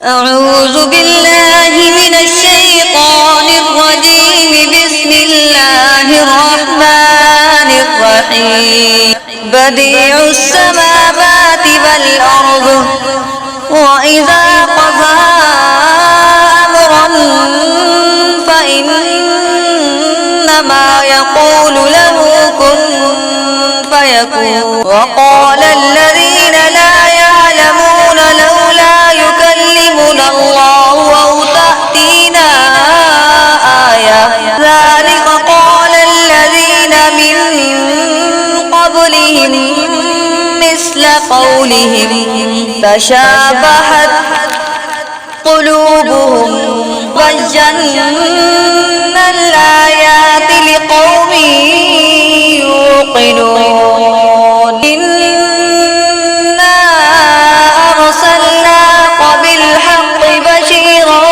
أعوذ بالله من الشيطان الرجيم. بسم الله الرحمن الرحيم. بديع السماوات والأرض وإذا قضى أمرا فإنما يقول له كن فيكون. وقال الذين لا يعلمون لولا يكلمنا الله أو تأتينا آية. ذلك قال الذين من قبلهم مثل قولهم تشابهت قلوبهم. بينا الآيات لقوم يوقنون. إنا أرسلناك بالحق بشيرا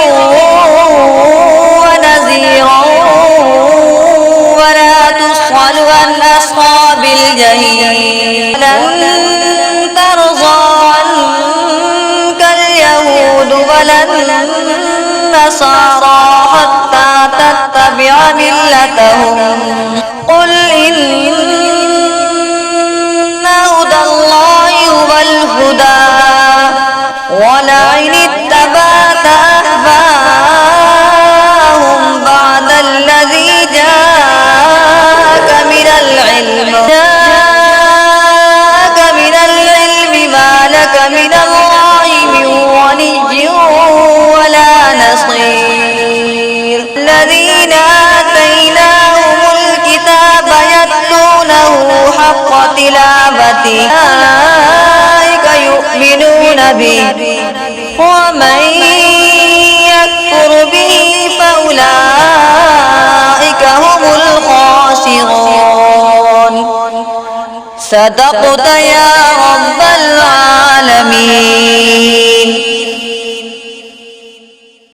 ونذيرا ولا تسأل عن أصحاب الجحيم. لن ترضى عنك اليهود ولا النصارى حتى تتبع ملتهم. قل إن هدى الله هو الهدى ولئن اتبعت أهواءهم بعد الذي جاءك من العلم ما لك من الله من ولي ولا نصير. الذين آتيناهم الكتاب يتلونه حق تلاوته أولئك يؤمنون به ومن يكفر به فأولئك هم الخاسرون. صدقت يا رب العالمين.